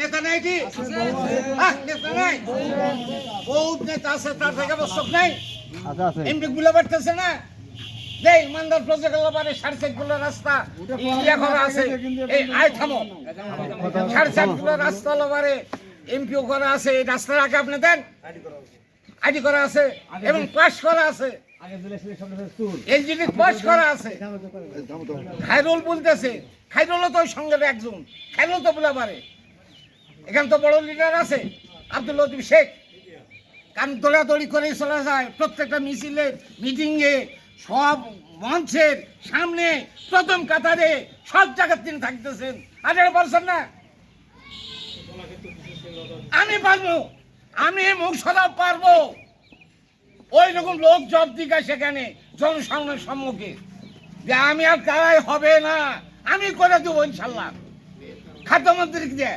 নেতা নাই নেতা নাই বহুত নেতা আছে, তার থেকে আবশ্যক নাই। এমপি গুলো বাড়তেছে না, দেই ইমানদার প্রজেক্ট ব্যাপারে 7.5 কিলো রাস্তা ইয়া করা আছে। এই আয় থামো, 7.5 কিলো রাস্তা ব্যাপারে এমপিও করা আছে। এই রাস্তার আগে আপনি দেন, আইডি করা আছে এবং পাস করা আছে, এলজিডি পাস করা আছে। খায়রুল বলতেছে, খায়রুলও তো ওই সঙ্গের একজন, খায়রুল তো বলে পারে। এখানে তো বড় লিডার আছে আব্দুল লতিফ শেখ, কান দৌড়াদৌড়ি করে চলে যায় প্রত্যেকটা মিছিলে, মিটিংয়ে, সব মঞ্চের সামনে প্রথম কাতারে সব জায়গায় তিনি থাকতেছেন। আপনারা পারছেন না? আমি পারবো, আমি মুখ সরাব পারবো। ওই রকম লোক জব দিকা সেখানে জনসাধারণের সম্মুখে যে আমি আর তারাই হবে না, আমি করে দেবো ইনশাল্লাহ। খাদ্যমন্ত্রীকে দিয়ে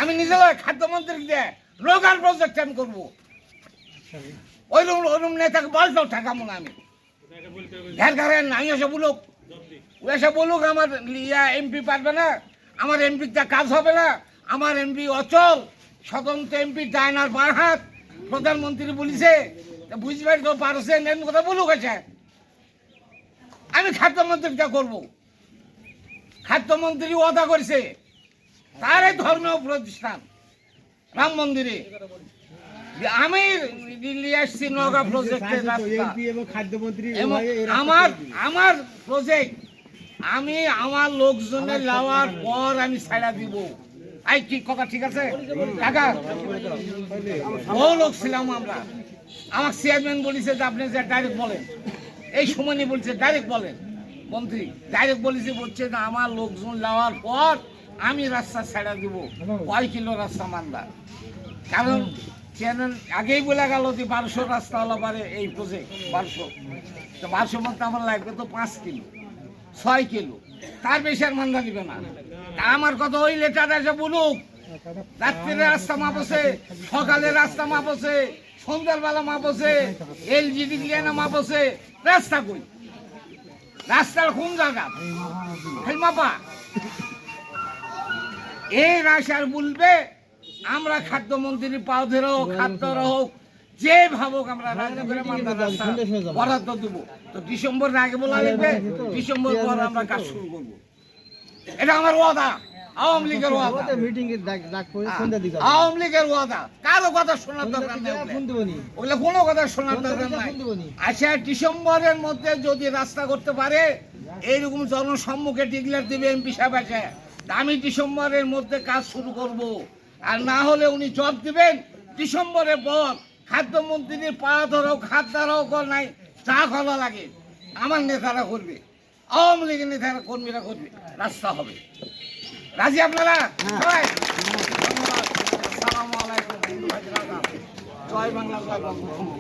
আমি নিজে খাদ্যমন্ত্রীকে দিয়ে রোগান প্রজেক্ট আমি করবো। ওই রকম নেতাকে বলটাও ঠেকাবো না আমি। ঘর ঘরেন আমি এসে বলুক, এসে বলুক আমার এমপি পারবে না, আমার এমপিটা কাজ হবে না, আমার এমপি অচল, স্বতন্ত্র এমপি ডায়নার বাঁ হাত, প্রধানমন্ত্রী বলিছে বুঝবার তো পারছেন, এমন কথা বলুক। আছে আমি খাদ্যমন্ত্রীটা করবো। খাদ্যমন্ত্রী ওয়াদা করেছে তার এই ধর্মীয় প্রতিষ্ঠান রাম মন্দিরে আমি নিয়ে আসছি নগা প্রজেক্টের আমার প্রজেক্ট আমি আমার লোকজনের লাওয়ার পর আমি ছাড়া দিব। আই কি কথা ঠিক আছে কাকা? বহু লোক ছিলাম আমরা। আমার চেয়ারম্যান বলেছে যে আপনি যে ডাইরেক্ট বলেন, এই সময় বলছে ডাইরেক্ট বলেন মন্ত্রী, ডাইরেক্ট বলেছে, বলছে যে আমার লোকজন লাওয়ার পর আমি রাস্তা ছাড়া দিব। কয় কিলো রাস্তা মানবা? কারণ চেয়ারম্যান আগেই বলে গেল যে 1200 রাস্তা হলো পারে এই প্রজেক্ট 1200, তো 1200 মধ্যে আমার লাগবে তো 5 কিলো 6 কিলো, তার বেশি আর মান্দা দিবে না। আমার কথা ওই লেটার এসে বলুক, রাত্রির রাস্তা মাপছে, সকালে রাস্তা মাপছে, সন্ধ্যার বেলা মাপছে, এলজিডি দিয়ে না মাপছে, রাস্তা কই? রাস্তার কোন জায়গা মাপা? এই রাশার বলবে আমরা খাদ্যমন্ত্রী পাও ধরে হোক, খাদ্য হোক, যে ভাবুক আমরা বরাদ্দ দেবো। তো ডিসেম্বরের আগে বলা লাগবে, ডিসেম্বর পর আমরা কাজ শুরু করবো। এটা আমার ওয়াদা, আওয়ামী লীগের ওয়াদা, আওয়ামী লীগের ওয়াদা। কারো কথা শোনার দরকার নেই, ওগুলো কোনো কথা শোনার দরকার নাই। আচ্ছা, ডিসেম্বরের মধ্যে যদি রাস্তা করতে পারে এইরকম জনসম্মুখে ডিক্লেয়ার দিবে এমপি সাহেব আছে, আমি ডিসেম্বরের মধ্যে কাজ শুরু করব। আর না হলে উনি জব দিবেন ডিসেম্বরের পর। খাদ্যমন্ত্রীর পা ধরো, খাদ্যারও নাই, যা করা লাগে আমার নেতারা করবে, আওয়ামী লীগের নেতারা কর্মীরা করবে, রাস্তা হবে। রাজি আপনারা? আসসালামু আলাইকুম, জয় বাংলা, জয় বঙ্গবন্ধু।